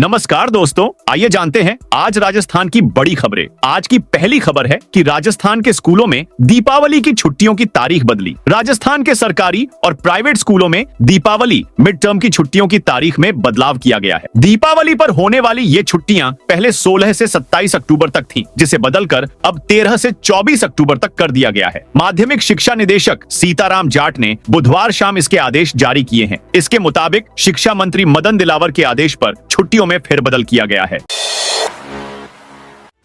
नमस्कार दोस्तों, आइए जानते हैं आज राजस्थान की बड़ी खबरें। आज की पहली खबर है कि राजस्थान के स्कूलों में दीपावली की छुट्टियों की तारीख बदली। राजस्थान के सरकारी और प्राइवेट स्कूलों में दीपावली मिड टर्म की छुट्टियों की तारीख में बदलाव किया गया है। दीपावली पर होने वाली ये छुट्टियां पहले 16 से 27 अक्टूबर तक थीं, जिसे बदलकर अब 13 से 24 अक्टूबर तक कर दिया गया है। माध्यमिक शिक्षा निदेशक सीताराम जाट ने बुधवार शाम इसके आदेश जारी किए हैं। इसके मुताबिक शिक्षा मंत्री मदन दिलावर के आदेश पर छुट्टियों में फेरबदल किया गया है।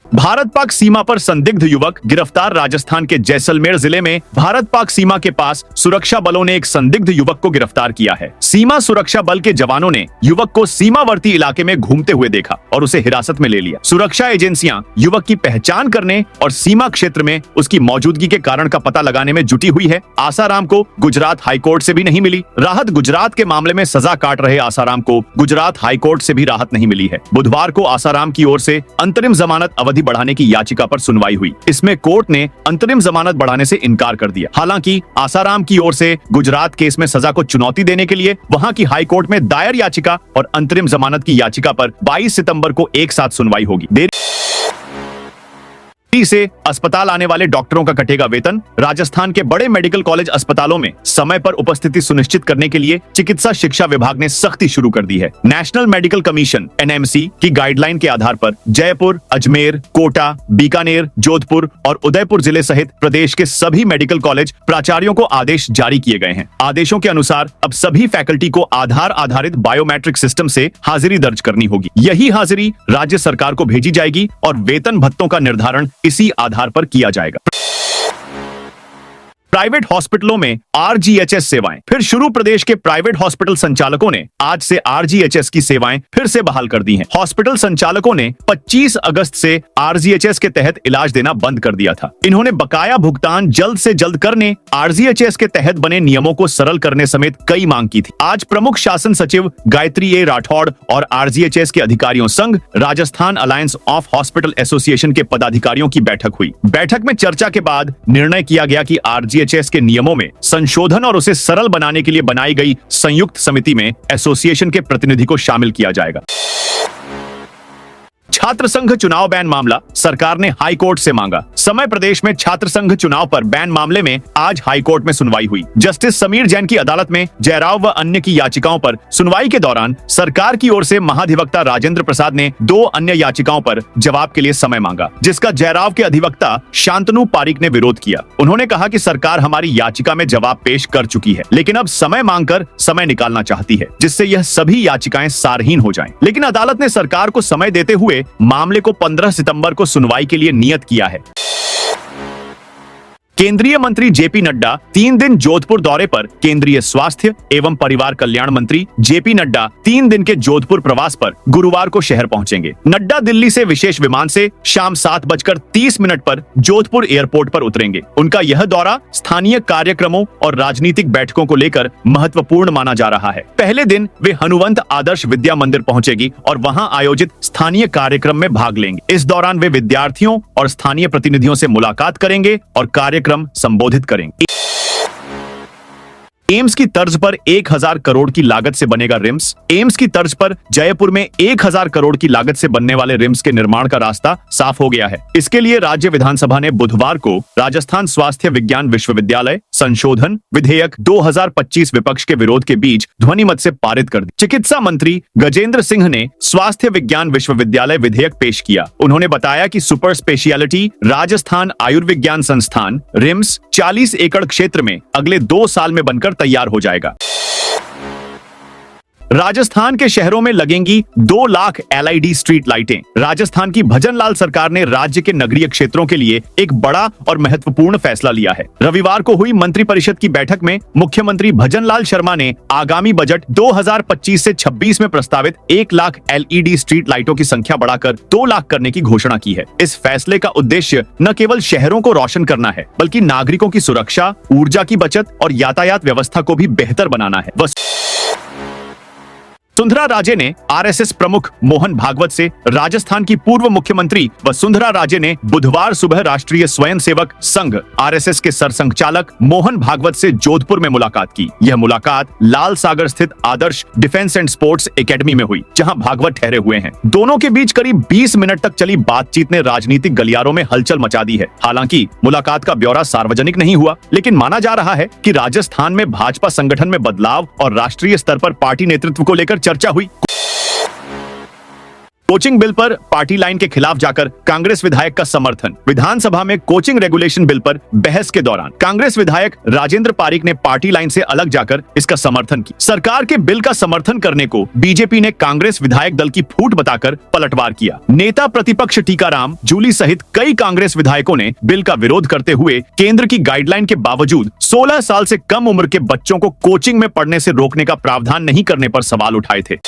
भारत पाक सीमा पर संदिग्ध युवक गिरफ्तार। राजस्थान के जैसलमेर जिले में भारत पाक सीमा के पास सुरक्षा बलों ने एक संदिग्ध युवक को गिरफ्तार किया है। सीमा सुरक्षा बल के जवानों ने युवक को सीमावर्ती इलाके में घूमते हुए देखा और उसे हिरासत में ले लिया। सुरक्षा एजेंसियां युवक की पहचान करने और सीमा क्षेत्र में उसकी मौजूदगी के कारण का पता लगाने में जुटी हुई है। आसाराम को गुजरात हाईकोर्ट से भी नहीं मिली राहत। गुजरात के मामले में सजा काट रहे आसाराम को गुजरात हाईकोर्ट से भी राहत नहीं मिली है। बुधवार को आसाराम की ओर से अंतरिम जमानत अवधि बढ़ाने की याचिका पर सुनवाई हुई। इसमें कोर्ट ने अंतरिम जमानत बढ़ाने से इनकार कर दिया। हालांकि आसाराम की ओर से गुजरात केस में सजा को चुनौती देने के लिए वहां की हाई कोर्ट में दायर याचिका और अंतरिम जमानत की याचिका पर 22 सितंबर को एक साथ सुनवाई होगी। से अस्पताल आने वाले डॉक्टरों का कटेगा वेतन। राजस्थान के बड़े मेडिकल कॉलेज अस्पतालों में समय पर उपस्थिति सुनिश्चित करने के लिए चिकित्सा शिक्षा विभाग ने सख्ती शुरू कर दी है। नेशनल मेडिकल कमीशन (NMC) की गाइडलाइन के आधार पर जयपुर, अजमेर, कोटा, बीकानेर, जोधपुर और उदयपुर जिले सहित प्रदेश के सभी मेडिकल कॉलेज प्राचार्यों को आदेश जारी किए गए हैं। आदेशों के अनुसार अब सभी फैकल्टी को आधार आधारित बायोमेट्रिक सिस्टम से हाजिरी दर्ज करनी होगी। यही हाजिरी राज्य सरकार को भेजी जाएगी और वेतन भत्तों का निर्धारण इसी आधार पर किया जाएगा। प्राइवेट हॉस्पिटलों में RGHS सेवाएं फिर शुरू। प्रदेश के प्राइवेट हॉस्पिटल संचालकों ने आज से RGHS की सेवाएं फिर से बहाल कर दी हैं। हॉस्पिटल संचालकों ने 25 अगस्त से RGHS के तहत इलाज देना बंद कर दिया था। इन्होंने बकाया भुगतान जल्द से जल्द करने, RGHS के तहत बने नियमों को सरल करने समेत कई मांग की थी। आज प्रमुख शासन सचिव गायत्री A. राठौड़ और RGHS के अधिकारियों संघ Rajasthan alliance of hospital association के पदाधिकारियों की बैठक हुई। बैठक में चर्चा के बाद निर्णय किया गया कि RGHS के नियमों में संशोधन और उसे सरल बनाने के लिए बनाई गई संयुक्त समिति में एसोसिएशन के प्रतिनिधि को शामिल किया जाएगा। छात्र संघ चुनाव बैन मामला सरकार ने हाई कोर्ट से मांगा समय। प्रदेश में छात्र संघ चुनाव पर बैन मामले में आज हाई कोर्ट में सुनवाई हुई। जस्टिस समीर जैन की अदालत में जयराव व अन्य की याचिकाओं पर सुनवाई के दौरान सरकार की ओर से महाधिवक्ता राजेंद्र प्रसाद ने 2 अन्य याचिकाओं पर जवाब के लिए समय मांगा, जिसका जयराव के अधिवक्ता शांतनु पारिक ने विरोध किया। उन्होंने कहा कि सरकार हमारी याचिका में जवाब पेश कर चुकी है, लेकिन अब समय मांगकर समय निकालना चाहती है, जिससे यह सभी याचिकाएं सारहीन हो जाएं। लेकिन अदालत ने सरकार को समय देते हुए मामले को 15 सितंबर को सुनवाई के लिए नियत किया है। केंद्रीय मंत्री जेपी नड्डा 3 दिन जोधपुर दौरे पर। केंद्रीय स्वास्थ्य एवं परिवार कल्याण मंत्री जेपी नड्डा 3 दिन के जोधपुर प्रवास पर गुरुवार को शहर पहुंचेंगे। नड्डा दिल्ली से विशेष विमान से शाम 7:30 पर जोधपुर एयरपोर्ट पर उतरेंगे। उनका यह दौरा स्थानीय कार्यक्रमों और राजनीतिक बैठकों को लेकर महत्वपूर्ण माना जा रहा है। पहले दिन वे हनुवंत आदर्श विद्या मंदिर पहुंचेगी और वहां आयोजित स्थानीय कार्यक्रम में भाग लेंगे। इस दौरान वे विद्यार्थियों और स्थानीय प्रतिनिधियों से मुलाकात करेंगे और कार्यक्रम संबोधित करेंगे। एम्स की तर्ज पर 1000 करोड़ की लागत से बनेगा रिम्स। एम्स की तर्ज पर जयपुर में 1000 करोड़ की लागत से बनने वाले रिम्स के निर्माण का रास्ता साफ हो गया है। इसके लिए राज्य विधानसभा ने बुधवार को राजस्थान स्वास्थ्य विज्ञान विश्वविद्यालय संशोधन विधेयक 2025 विपक्ष के विरोध के बीच ध्वनिमत से पारित कर दी। चिकित्सा मंत्री गजेंद्र सिंह ने स्वास्थ्य विज्ञान विश्वविद्यालय विधेयक पेश किया। उन्होंने बताया कि सुपर स्पेशियलिटी राजस्थान आयुर्विज्ञान संस्थान रिम्स 40 एकड़ क्षेत्र में अगले 2 साल में बनकर तैयार हो जाएगा। राजस्थान के शहरों में लगेंगी 2 लाख LED स्ट्रीट लाइटें। राजस्थान की भजनलाल सरकार ने राज्य के नगरीय क्षेत्रों के लिए एक बड़ा और महत्वपूर्ण फैसला लिया है। रविवार को हुई मंत्रिपरिषद की बैठक में मुख्यमंत्री भजनलाल शर्मा ने आगामी बजट 2025 से 26 में प्रस्तावित 1 लाख LED स्ट्रीट लाइटों की संख्या बढ़ाकर 2 लाख करने की घोषणा की है। इस फैसले का उद्देश्य न केवल शहरों को रोशन करना है, बल्कि नागरिकों की सुरक्षा, ऊर्जा की बचत और यातायात व्यवस्था को भी बेहतर बनाना है। वसुंधरा राजे ने आरएसएस प्रमुख मोहन भागवत से, राजस्थान की पूर्व मुख्यमंत्री वसुंधरा राजे ने बुधवार सुबह राष्ट्रीय स्वयंसेवक संघ आरएसएस के सरसंघचालक मोहन भागवत से जोधपुर में मुलाकात की। यह मुलाकात लाल सागर स्थित आदर्श डिफेंस एंड स्पोर्ट्स एकेडमी में हुई, जहां भागवत ठहरे हुए हैं। दोनों के बीच करीब 20 मिनट तक चली बातचीत ने राजनीतिक गलियारों में हलचल मचा दी है। हालांकि मुलाकात का ब्यौरा सार्वजनिक नहीं हुआ, लेकिन माना जा रहा है कि राजस्थान में भाजपा संगठन में बदलाव और राष्ट्रीय स्तर पर पार्टी नेतृत्व को लेकर चर्चा हुई। कोचिंग बिल पर पार्टी लाइन के खिलाफ जाकर कांग्रेस विधायक का समर्थन। विधानसभा में कोचिंग रेगुलेशन बिल पर बहस के दौरान कांग्रेस विधायक राजेंद्र पारीक ने पार्टी लाइन से अलग जाकर इसका समर्थन किया। सरकार के बिल का समर्थन करने को बीजेपी ने कांग्रेस विधायक दल की फूट बताकर पलटवार किया। नेता प्रतिपक्ष टीकाराम जूली सहित कई कांग्रेस विधायकों ने बिल का विरोध करते हुए केंद्र की गाइडलाइन के बावजूद 16 साल से कम उम्र के बच्चों को कोचिंग में पढ़ने से रोकने का प्रावधान नहीं करने पर सवाल उठाए थे।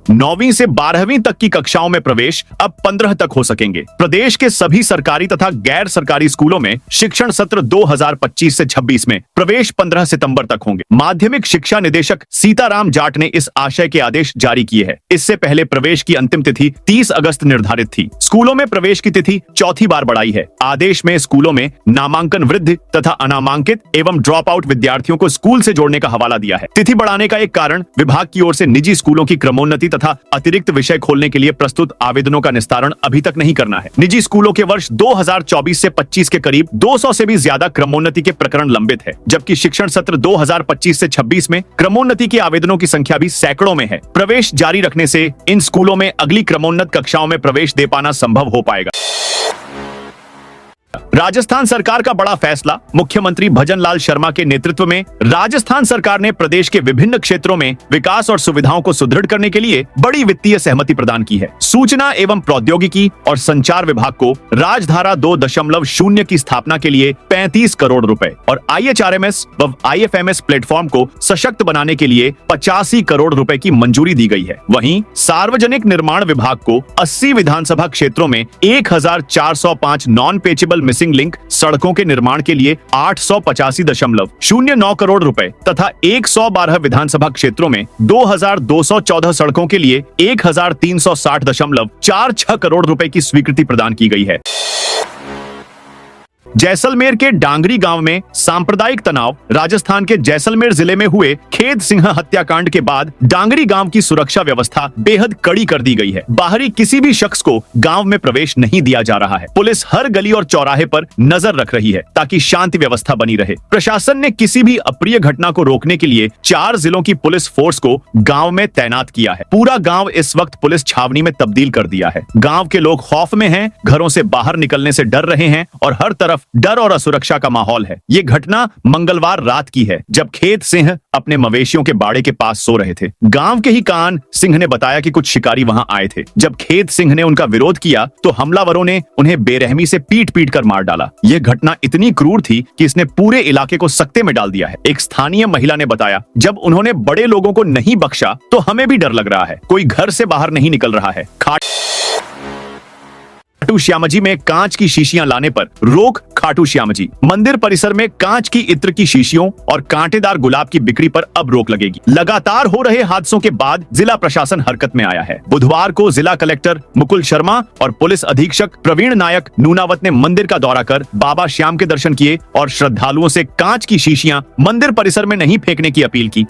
9वीं से 12वीं तक की कक्षाओं में प्रवेश अब 15 तक हो सकेंगे। प्रदेश के सभी सरकारी तथा गैर सरकारी स्कूलों में शिक्षण सत्र 2025 से 26 में प्रवेश 15 सितंबर तक होंगे। माध्यमिक शिक्षा निदेशक सीताराम जाट ने इस आशय के आदेश जारी किए हैं। इससे पहले प्रवेश की अंतिम तिथि 30 अगस्त निर्धारित थी। स्कूलों में प्रवेश की तिथि चौथी बार बढ़ाई है। आदेश में स्कूलों में नामांकन वृद्ध तथा अनामांकित एवं ड्रॉप आउट विद्यार्थियों को स्कूल से जोड़ने का हवाला दिया है। तिथि बढ़ाने का एक कारण विभाग की ओर से निजी स्कूलों की क्रमोन्नति तथा अतिरिक्त विषय खोलने के लिए प्रस्तुत आवेदनों का निस्तारण अभी तक नहीं करना है। निजी स्कूलों के वर्ष 2024 से 25 के करीब 200 से भी ज्यादा क्रमोन्नति के प्रकरण लंबित है, जबकि शिक्षण सत्र 2025 से 26 में क्रमोन्नति के आवेदनों की संख्या भी सैकड़ों में है। प्रवेश जारी रखने से इन स्कूलों में अगली क्रमोन्नत कक्षाओं में प्रवेश दे पाना संभव हो पाएगा। राजस्थान सरकार का बड़ा फैसला। मुख्यमंत्री भजन लाल शर्मा के नेतृत्व में राजस्थान सरकार ने प्रदेश के विभिन्न क्षेत्रों में विकास और सुविधाओं को सुदृढ़ करने के लिए बड़ी वित्तीय सहमति प्रदान की है। सूचना एवं प्रौद्योगिकी और संचार विभाग को राजधारा 2.0 की स्थापना के लिए 35 करोड़ रुपए और IHRMS व IFMS प्लेटफॉर्म को सशक्त बनाने के लिए 85 करोड़ रुपए की मंजूरी दी गई है। वहीं सार्वजनिक निर्माण विभाग को 80 विधानसभा क्षेत्रों में 1405 नॉन पेचेबल मिसिंग लिंक सड़कों के निर्माण के लिए 885.09 करोड़ रुपए तथा 112 विधानसभा क्षेत्रों में 2214 सड़कों के लिए 1360.46 करोड़ रुपए की स्वीकृति प्रदान की गई है। जैसलमेर के डांगरी गांव में सांप्रदायिक तनाव। राजस्थान के जैसलमेर जिले में हुए खेत सिंह हत्याकांड के बाद डांगरी गांव की सुरक्षा व्यवस्था बेहद कड़ी कर दी गई है। बाहरी किसी भी शख्स को गांव में प्रवेश नहीं दिया जा रहा है। पुलिस हर गली और चौराहे पर नजर रख रही है ताकि शांति व्यवस्था बनी रहे। प्रशासन ने किसी भी अप्रिय घटना को रोकने के लिए 4 जिलों की पुलिस फोर्स को गाँव में तैनात किया है। पूरा गाँव इस वक्त पुलिस छावनी में तब्दील कर दिया है। गाँव के लोग खौफ में हैं, घरों से बाहर निकलने से डर रहे हैं और हर तरफ डर और असुरक्षा का माहौल है। ये घटना मंगलवार रात की है, जब खेत सिंह अपने मवेशियों के बाड़े के पास सो रहे थे। गांव के ही कान सिंह ने बताया कि कुछ शिकारी वहां आए थे। जब खेत सिंह ने उनका विरोध किया तो हमलावरों ने उन्हें बेरहमी से पीट पीट कर मार डाला। यह घटना इतनी क्रूर थी कि इसने पूरे इलाके को सकते में डाल दिया है। एक स्थानीय महिला ने बताया, जब उन्होंने बड़े लोगों को नहीं बख्शा तो हमें भी डर लग रहा है। कोई घर से बाहर नहीं निकल रहा है। खाटू श्यामजी में कांच की शीशियां लाने पर रोक। खाटू श्यामजी मंदिर परिसर में कांच की इत्र की शीशियों और कांटेदार गुलाब की बिक्री पर अब रोक लगेगी। लगातार हो रहे हादसों के बाद जिला प्रशासन हरकत में आया है। बुधवार को जिला कलेक्टर मुकुल शर्मा और पुलिस अधीक्षक प्रवीण नायक नूनावत ने मंदिर का दौरा कर बाबा श्याम के दर्शन किए और श्रद्धालुओं से कांच की शीशियां मंदिर परिसर में नहीं फेंकने की अपील की।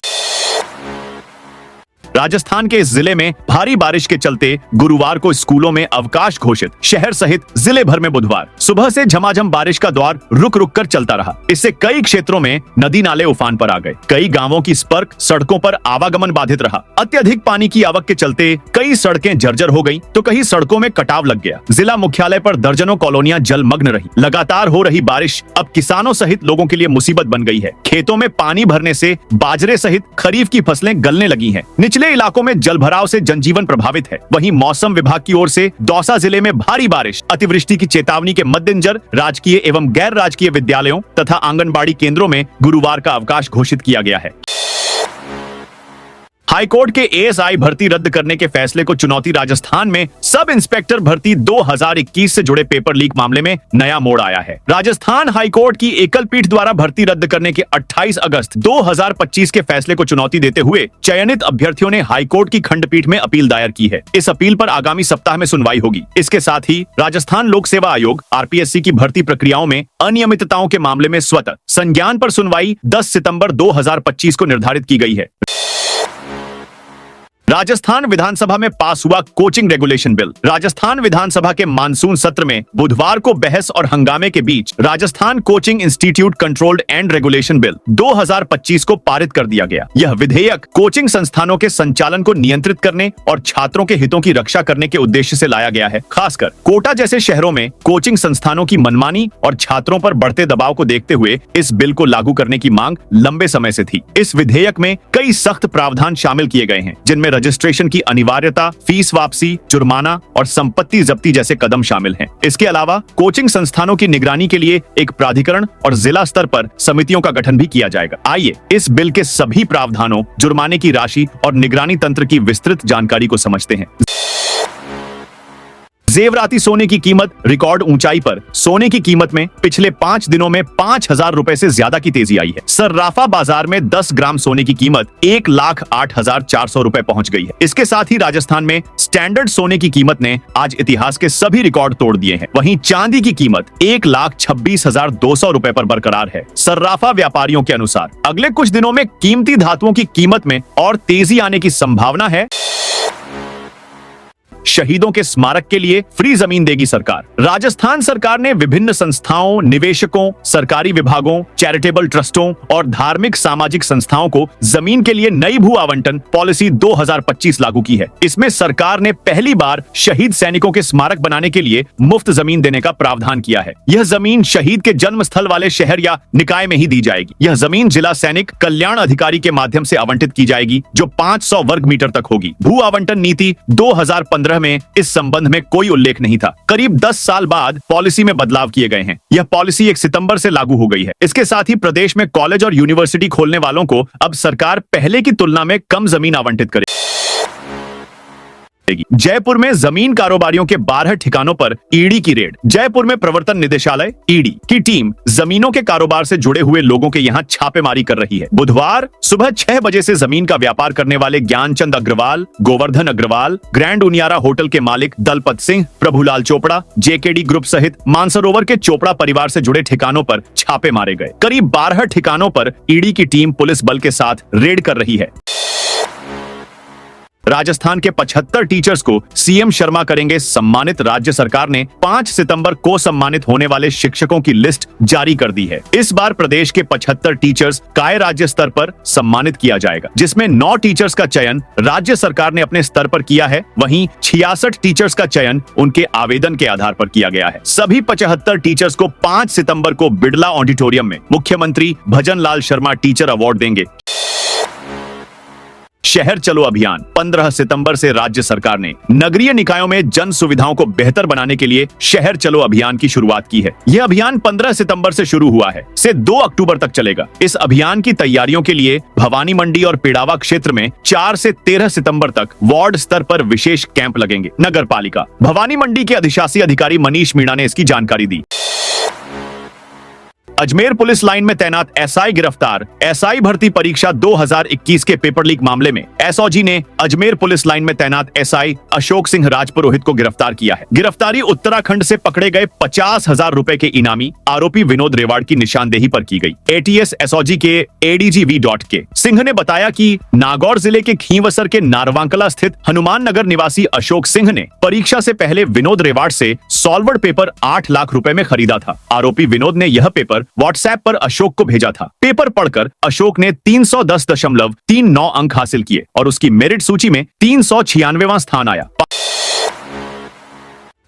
राजस्थान के इस जिले में भारी बारिश के चलते गुरुवार को स्कूलों में अवकाश घोषित। शहर सहित जिले भर में बुधवार सुबह से झमाझम बारिश का दौर रुक रुक कर चलता रहा। इससे कई क्षेत्रों में नदी नाले उफान पर आ गए। कई गांवों की स्पर्क सड़कों पर आवागमन बाधित रहा। अत्यधिक पानी की आवक के चलते कई सड़कें जर्जर हो गईं, तो कई सड़कों में कटाव लग गया। जिला मुख्यालय पर दर्जनों कॉलोनियां जलमग्न रही। लगातार हो रही बारिश अब किसानों सहित लोगों के लिए मुसीबत बन गई है। खेतों में पानी भरने से बाजरे सहित खरीफ की फसलें गलने लगी हैं। निचले इलाकों में जलभराव से जनजीवन प्रभावित है। वहीं मौसम विभाग की ओर से दौसा जिले में भारी बारिश, अतिवृष्टि की चेतावनी के मद्देनजर राजकीय एवं गैर राजकीय विद्यालयों तथा आंगनबाड़ी केंद्रों में गुरुवार का अवकाश घोषित किया गया है। हाईकोर्ट के एएसआई भर्ती रद्द करने के फैसले को चुनौती राजस्थान में सब इंस्पेक्टर भर्ती 2021 से जुड़े पेपर लीक मामले में नया मोड़ आया है। राजस्थान हाईकोर्ट की एकल पीठ द्वारा भर्ती रद्द करने के 28 अगस्त 2025 के फैसले को चुनौती देते हुए चयनित अभ्यर्थियों ने हाईकोर्ट की खंडपीठ में अपील दायर की है। इस अपील पर आगामी सप्ताह में सुनवाई होगी। इसके साथ ही राजस्थान लोक सेवा आयोग आरपीएससी की भर्ती प्रक्रियाओं में अनियमितताओं के मामले में स्वतः संज्ञान पर सुनवाई 10 सितंबर 2025 को निर्धारित की गई है। राजस्थान विधानसभा में पास हुआ कोचिंग रेगुलेशन बिल। राजस्थान विधानसभा के मानसून सत्र में बुधवार को बहस और हंगामे के बीच Rajasthan coaching institute controlled and regulation bill 2025 को पारित कर दिया गया। यह विधेयक कोचिंग संस्थानों के संचालन को नियंत्रित करने और छात्रों के हितों की रक्षा करने के उद्देश्य से लाया गया है। खासकर कोटा जैसे शहरों में कोचिंग संस्थानों की मनमानी और छात्रों पर बढ़ते दबाव को देखते हुए इस बिल को लागू करने की मांग लंबे समय से थी। इस विधेयक में कई सख्त प्रावधान शामिल किए गए हैं, जिनमें रजिस्ट्रेशन की अनिवार्यता, फीस वापसी, जुर्माना और संपत्ति जब्ती जैसे कदम शामिल हैं। इसके अलावा कोचिंग संस्थानों की निगरानी के लिए एक प्राधिकरण और जिला स्तर पर समितियों का गठन भी किया जाएगा। आइए इस बिल के सभी प्रावधानों, जुर्माने की राशि और निगरानी तंत्र की विस्तृत जानकारी को समझते हैं। जेवराती सोने की कीमत रिकॉर्ड ऊंचाई पर। सोने की कीमत में पिछले 5 दिनों में 5,000 रुपए से ज्यादा की तेजी आई है। सर्राफा बाजार में 10 ग्राम सोने की कीमत 1,08,400 रुपए पहुंच गई है। इसके साथ ही राजस्थान में स्टैंडर्ड सोने की कीमत ने आज इतिहास के सभी रिकॉर्ड तोड़ दिए हैं। वहीं चांदी की कीमत 1,26,200 रुपए पर बरकरार है। सर्राफा व्यापारियों के अनुसार अगले कुछ दिनों में कीमती धातुओं की कीमत में और तेजी आने की संभावना है। शहीदों के स्मारक के लिए फ्री जमीन देगी सरकार। राजस्थान सरकार ने विभिन्न संस्थाओं, निवेशकों, सरकारी विभागों, चैरिटेबल ट्रस्टों और धार्मिक सामाजिक संस्थाओं को जमीन के लिए नई भू आवंटन पॉलिसी 2025 लागू की है। इसमें सरकार ने पहली बार शहीद सैनिकों के स्मारक बनाने के लिए मुफ्त जमीन देने का प्रावधान किया है। यह जमीन शहीद के जन्म स्थल वाले शहर या निकाय में ही दी जाएगी। यह जमीन जिला सैनिक कल्याण अधिकारी के माध्यम से आवंटित की जाएगी, जो 500 वर्ग मीटर तक होगी। भू आवंटन नीति 2015 में इस संबंध में कोई उल्लेख नहीं था। करीब 10 साल बाद पॉलिसी में बदलाव किए गए हैं। यह पॉलिसी 1 सितंबर से लागू हो गई है। इसके साथ ही प्रदेश में कॉलेज और यूनिवर्सिटी खोलने वालों को अब सरकार पहले की तुलना में कम जमीन आवंटित करेगी। जयपुर में जमीन कारोबारियों के 12 ठिकानों पर ईडी की रेड। जयपुर में प्रवर्तन निदेशालय ईडी की टीम जमीनों के कारोबार से जुड़े हुए लोगों के यहां छापेमारी कर रही है। बुधवार सुबह 6 बजे से जमीन का व्यापार करने वाले ज्ञानचंद अग्रवाल, गोवर्धन अग्रवाल, ग्रैंड उनियारा होटल के मालिक दलपत सिंह, प्रभुलाल चोपड़ा, जेकेडी ग्रुप सहित मानसरोवर के चोपड़ा परिवार से जुड़े ठिकानों पर छापे मारे गए। करीब 12 ठिकानों पर ईडी की टीम पुलिस बल के साथ रेड कर रही है। राजस्थान के 75 टीचर्स को सीएम शर्मा करेंगे सम्मानित। राज्य सरकार ने 5 सितंबर को सम्मानित होने वाले शिक्षकों की लिस्ट जारी कर दी है। इस बार प्रदेश के 75 टीचर्स काय राज्य स्तर पर सम्मानित किया जाएगा, जिसमें 9 टीचर्स का चयन राज्य सरकार ने अपने स्तर पर किया है। वहीं 66 टीचर्स का चयन उनके आवेदन के आधार पर किया गया है। सभी 75 टीचर्स को 5 सितंबर को बिड़ला ऑडिटोरियम में मुख्यमंत्री भजन लाल शर्मा टीचर अवार्ड देंगे। शहर चलो अभियान 15 सितंबर से राज्य सरकार ने नगरीय निकायों में जन सुविधाओं को बेहतर बनाने के लिए शहर चलो अभियान की शुरुआत की है। यह अभियान 15 सितंबर से शुरू हुआ है, से 2 अक्टूबर तक चलेगा। इस अभियान की तैयारियों के लिए भवानी मंडी और पिड़ावा क्षेत्र में 4 से 13 सितंबर तक वार्ड स्तर पर विशेष कैंप लगेंगे। नगर पालिका भवानी मंडी के अधिशासी अधिकारी मनीष मीणा ने इसकी जानकारी दी। अजमेर पुलिस लाइन में तैनात एसआई गिरफ्तार। एसआई भर्ती परीक्षा 2021 के पेपर लीक मामले में एसओजी ने अजमेर पुलिस लाइन में तैनात एसआई अशोक सिंह राजपुरोहित को गिरफ्तार किया है। गिरफ्तारी उत्तराखंड से पकड़े गए 50,000 रुपए के इनामी आरोपी विनोद रेवाड़ की निशानदेही पर की गई। एटीएस एसओजी के एडीजी वी.के सिंह ने बताया कि नागौर जिले के खींवसर के नारवांकला स्थित हनुमान नगर निवासी अशोक सिंह ने परीक्षा से पहले विनोद रेवाड़ से सॉल्वर्ड पेपर 8 लाख रुपए में खरीदा था। आरोपी विनोद ने यह पेपर व्हाट्सएप पर अशोक को भेजा था। पेपर पढ़कर अशोक ने 310.39 अंक हासिल किए और उसकी मेरिट सूची में 396वां स्थान आया।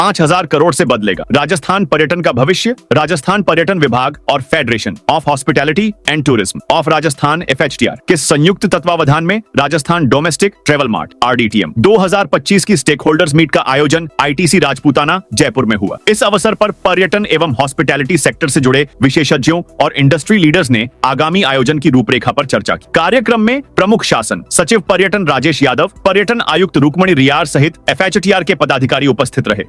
5,000 करोड़ से बदलेगा। राजस्थान पर्यटन का भविष्य। राजस्थान पर्यटन विभाग और federation of hospitality and tourism of Rajasthan FHTR के संयुक्त तत्वावधान में Rajasthan domestic travel mart RDTM 2025 की स्टेक होल्डर्स मीट का आयोजन ITC राजपूताना जयपुर में हुआ। इस अवसर पर पर्यटन एवं हॉस्पिटैलिटी सेक्टर से जुड़े विशेषज्ञों और इंडस्ट्री लीडर्स ने आगामी आयोजन की रूपरेखा पर चर्चा की। कार्यक्रम में प्रमुख शासन सचिव पर्यटन राजेश यादव, पर्यटन आयुक्त रुक्मणी रियार सहित FHTR के पदाधिकारी उपस्थित रहे।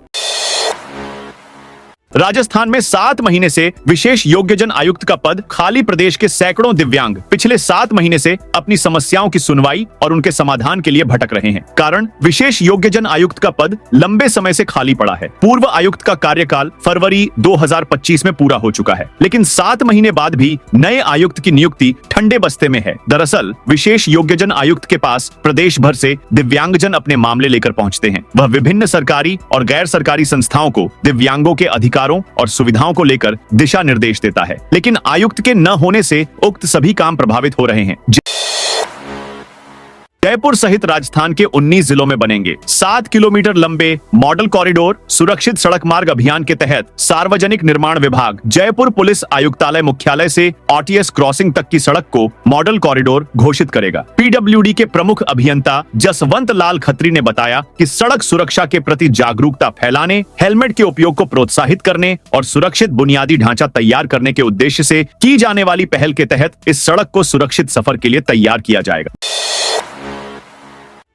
राजस्थान में 7 महीने से विशेष योग्यजन आयुक्त का पद खाली। प्रदेश के सैकड़ों दिव्यांग पिछले 7 महीने से अपनी समस्याओं की सुनवाई और उनके समाधान के लिए भटक रहे हैं। कारण विशेष योग्यजन आयुक्त का पद लंबे समय से खाली पड़ा है। पूर्व आयुक्त का कार्यकाल फरवरी 2025 में पूरा हो चुका है, लेकिन 7 महीने बाद भी नए आयुक्त की नियुक्ति ठंडे बस्ते में है। दरअसल विशेष योग्यजन आयुक्त के पास प्रदेश भर से दिव्यांगजन अपने मामले लेकर पहुंचते हैं। वह विभिन्न सरकारी और गैर सरकारी संस्थाओं को दिव्यांगों के अधिकार और सुविधाओं को लेकर दिशा निर्देश देता है, लेकिन आयुक्त के न होने से उक्त सभी काम प्रभावित हो रहे हैं। जयपुर सहित राजस्थान के 19 जिलों में बनेंगे 7 किलोमीटर लंबे मॉडल कॉरिडोर। सुरक्षित सड़क मार्ग अभियान के तहत सार्वजनिक निर्माण विभाग जयपुर पुलिस आयुक्तालय मुख्यालय से OTS क्रॉसिंग तक की सड़क को मॉडल कॉरिडोर घोषित करेगा। PWD के प्रमुख अभियंता जसवंत लाल खत्री ने बताया कि सड़क सुरक्षा के प्रति जागरूकता फैलाने, हेलमेट के उपयोग को प्रोत्साहित करने और सुरक्षित बुनियादी ढांचा तैयार करने के उद्देश्य से की जाने वाली पहल के तहत इस सड़क को सुरक्षित सफर के लिए तैयार किया जाएगा।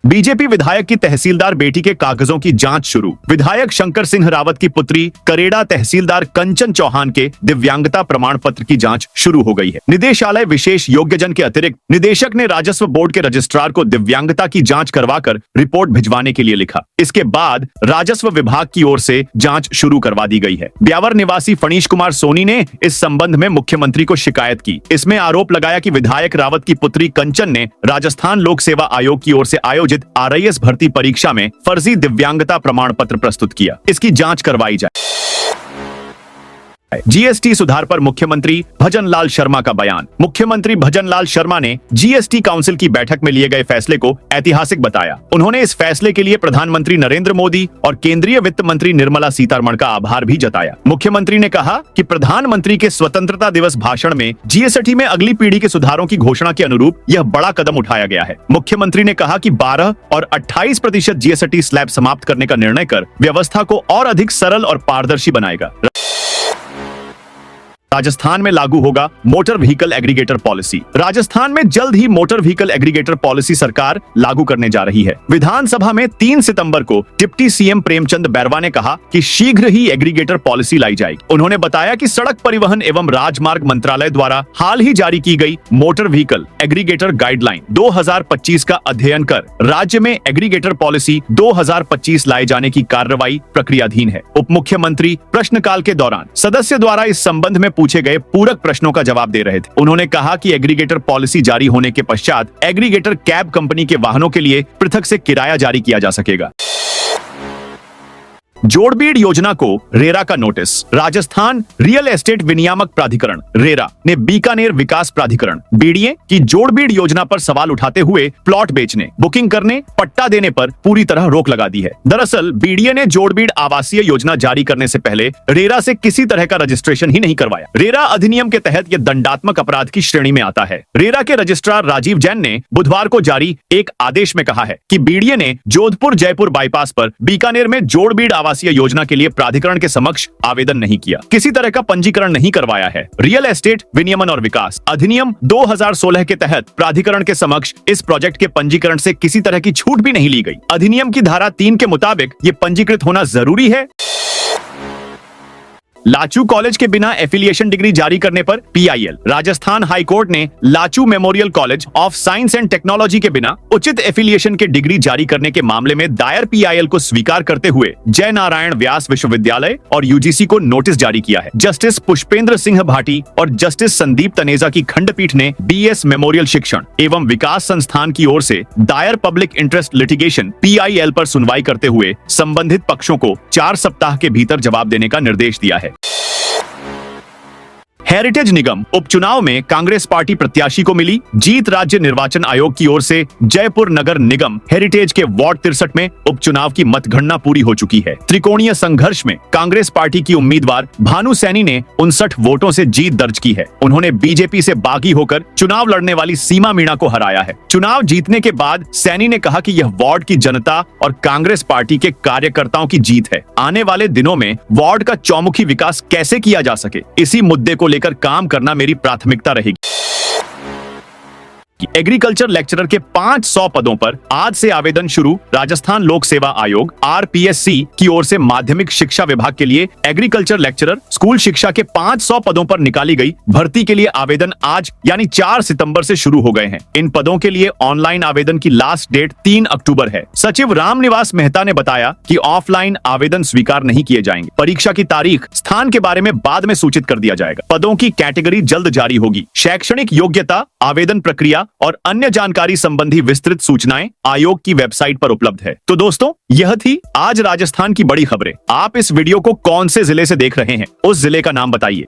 बीजेपी विधायक की तहसीलदार बेटी के कागजों की जांच शुरू। विधायक शंकर सिंह रावत की पुत्री करेड़ा तहसीलदार कंचन चौहान के दिव्यांगता प्रमाण पत्र की जांच शुरू हो गई है। निदेशालय विशेष योग्यजन के अतिरिक्त निदेशक ने राजस्व बोर्ड के रजिस्ट्रार को दिव्यांगता की जांच करवाकर रिपोर्ट भिजवाने के लिए लिखा। इसके बाद राजस्व विभाग की ओर से जांच शुरू करवा दी गई है। ब्यावर निवासी फणीश कुमार सोनी ने इस संबंध में मुख्यमंत्री को शिकायत की। इसमें आरोप लगाया कि विधायक रावत की पुत्री कंचन ने राजस्थान लोक सेवा आयोग की ओर से आयोजित RIS भर्ती परीक्षा में फर्जी दिव्यांगता प्रमाण पत्र प्रस्तुत किया। इसकी जांच करवाई जाए। GST सुधार पर मुख्यमंत्री भजनलाल शर्मा का बयान। मुख्यमंत्री भजनलाल शर्मा ने GST काउंसिल की बैठक में लिए गए फैसले को ऐतिहासिक बताया। उन्होंने इस फैसले के लिए प्रधानमंत्री नरेंद्र मोदी और केंद्रीय वित्त मंत्री निर्मला सीतारमण का आभार भी जताया। मुख्यमंत्री ने कहा कि प्रधानमंत्री के स्वतंत्रता दिवस भाषण में GST में अगली पीढ़ी के सुधारों की घोषणा के अनुरूप यह बड़ा कदम उठाया गया है। मुख्यमंत्री ने कहा कि 12 और 28% GST स्लैब समाप्त करने का निर्णय कर व्यवस्था को और अधिक सरल और पारदर्शी बनाएगा। राजस्थान में लागू होगा motor vehicle aggregator policy. Rajasthan में जल्द ही मोटर व्हीकल एग्रीगेटर पॉलिसी सरकार लागू करने जा रही है। विधानसभा में 3 सितंबर को डिप्टी CM प्रेमचंद बैरवा ने कहा कि शीघ्र ही एग्रीगेटर पॉलिसी लाई जाएगी। उन्होंने बताया कि सड़क परिवहन एवं राजमार्ग मंत्रालय द्वारा हाल ही जारी की गई मोटर व्हीकल एग्रीगेटर गाइडलाइन 2025 का अध्ययन कर राज्य में एग्रीगेटर पॉलिसी 2025 लाए जाने की कार्रवाई प्रक्रियाधीन है। उप मुख्यमंत्री प्रश्नकाल के दौरान सदस्य द्वारा इस संबंध में पूछे गए पूरक प्रश्नों का जवाब दे रहे थे। उन्होंने कहा कि एग्रीगेटर पॉलिसी जारी होने के पश्चात एग्रीगेटर कैब कंपनी के वाहनों के लिए पृथक से किराया जारी किया जा सकेगा। जोड़बीड़ योजना को रेरा का नोटिस। राजस्थान रियल एस्टेट विनियामक प्राधिकरण रेरा ने बीकानेर विकास प्राधिकरण BDA की जोड़बीड़ योजना पर सवाल उठाते हुए प्लॉट बेचने, बुकिंग करने, पट्टा देने पर पूरी तरह रोक लगा दी है। दरअसल BDA ने जोड़बीड़ आवासीय योजना जारी करने से पहले रेरा से किसी तरह का रजिस्ट्रेशन ही नहीं करवाया। रेरा अधिनियम के तहत यह दंडात्मक अपराध की श्रेणी में आता है। रेरा के रजिस्ट्रार राजीव जैन ने बुधवार को जारी एक आदेश में कहा है कि BDA ने जोधपुर जयपुर बाईपास पर बीकानेर में जोड़बीड़ आवासीय योजना के लिए प्राधिकरण के समक्ष आवेदन नहीं किया, किसी तरह का पंजीकरण नहीं करवाया है। रियल एस्टेट विनियमन और विकास अधिनियम 2016 के तहत प्राधिकरण के समक्ष इस प्रोजेक्ट के पंजीकरण से किसी तरह की छूट भी नहीं ली गई। अधिनियम की धारा 3 के मुताबिक ये पंजीकृत होना जरूरी है। लाचू कॉलेज के बिना एफिलिएशन डिग्री जारी करने पर PIL। राजस्थान हाई कोर्ट ने Lachoo memorial college of science and technology के बिना उचित एफिलिएशन के डिग्री जारी करने के मामले में दायर PIL को स्वीकार करते हुए जय नारायण व्यास विश्वविद्यालय और UGC को नोटिस जारी किया है। जस्टिस पुष्पेंद्र सिंह भाटी और जस्टिस संदीप तनेजा की खंडपीठ ने BS मेमोरियल शिक्षण एवं विकास संस्थान की ओर से दायर पब्लिक इंटरेस्ट लिटिगेशन PIL पर सुनवाई करते हुए संबंधित पक्षों को 4 सप्ताह के भीतर जवाब देने का निर्देश दिया है। हेरिटेज निगम उपचुनाव में कांग्रेस पार्टी प्रत्याशी को मिली जीत। राज्य निर्वाचन आयोग की ओर से जयपुर नगर निगम हेरिटेज के वार्ड 63 में उपचुनाव की मतगणना पूरी हो चुकी है। त्रिकोणीय संघर्ष में कांग्रेस पार्टी की उम्मीदवार भानु सैनी ने 59 वोटों से जीत दर्ज की है। उन्होंने बीजेपी से बागी होकर चुनाव लड़ने वाली सीमा मीणा को हराया है। चुनाव जीतने के बाद सैनी ने कहा कि यह वार्ड की जनता और कांग्रेस पार्टी के कार्यकर्ताओं की जीत है। आने वाले दिनों में वार्ड का चौमुखी विकास कैसे किया जा सके, इसी मुद्दे को लेकर काम करना मेरी प्राथमिकता रहेगी। एग्रीकल्चर लेक्चरर के 500 पदों पर आज से आवेदन शुरू। राजस्थान लोक सेवा आयोग RPSC की ओर से माध्यमिक शिक्षा विभाग के लिए एग्रीकल्चर लेक्चरर स्कूल शिक्षा के 500 पदों पर निकाली गई भर्ती के लिए आवेदन आज यानी 4 सितंबर से शुरू हो गए हैं। इन पदों के लिए ऑनलाइन आवेदन की लास्ट डेट 3 अक्टूबर है। सचिव रामनिवास मेहता ने बताया कि ऑफलाइन आवेदन स्वीकार नहीं किए जाएंगे। परीक्षा की तारीख, स्थान के बारे में बाद में सूचित कर दिया जाएगा। पदों की कैटेगरी जल्द जारी होगी। शैक्षणिक योग्यता, आवेदन प्रक्रिया और अन्य जानकारी संबंधी विस्तृत सूचनाएं आयोग की वेबसाइट पर उपलब्ध है। तो दोस्तों, यह थी आज राजस्थान की बड़ी खबरें। आप इस वीडियो को कौन से जिले से देख रहे हैं, उस जिले का नाम बताइए।